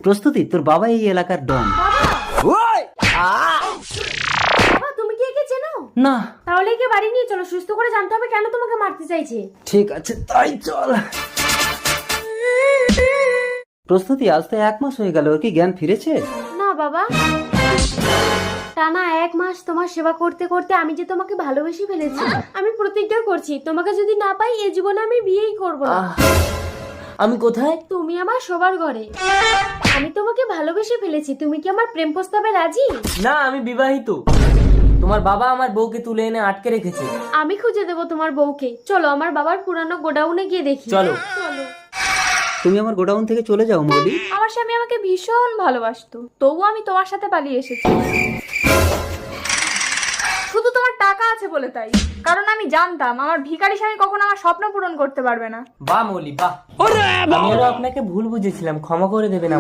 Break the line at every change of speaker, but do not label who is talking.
প্রস্তুতি, তোর বাবা এই এলাকার ডন।
বাবা তুমি কি একে চেনো?
না।
তাহলে একে বাড়ি নিয়ে চলো, সুস্থ করে জানতে হবে কেন তোমাকে মারতে চাইছে।
ঠিক আছে, তাই চল। প্রস্তুতি, আজ তো 1 মাস হয়ে গেল, ওর কি জ্ঞান ফিরেছে?
না বাবা, টানা 1 মাস তোমার সেবা করতে করতে আমি যে তোমাকে ভালোবেসে ফেলেছি। আমি প্রতিজ্ঞা করছি তোমাকে যদি না পাই এই জীবনে আমি বিয়েই করব না।
আমি কোথায়?
তুমি আমার সবার ঘরে। আমি তোমাকে ভালোবেসে ফেলেছি, তুমি কি আমার প্রেম প্রস্তাবে রাজি?
না, আমি বিবাহিত। তোমার বাবা আমার বউকে তুলে এনে আটকে রেখেছে।
আমি খুঁজে দেবো তোমার বউকে। চলো আমার বাবার পুরানো গোডাউনে গিয়ে দেখি।
চলো।
চলো।
তুমি আমার গোডাউন থেকে চলে যাও মৌলি।
আমার স্বামী আমাকে ভীষণ ভালোবাসতো, তবু আমি তোমার সাথে পালিয়ে এসেছি। শুধু তোমার টাকা আছে বলে তাই, কারণ আমি জানতাম আমার ভিখারি স্বামী কখনো আমার স্বপ্ন পূরণ করতে পারবে না।
বাহ মৌলি বাহ, আমি আরো আপনাকে ভুল বুঝেছিলাম, ক্ষমা করে দেবেন।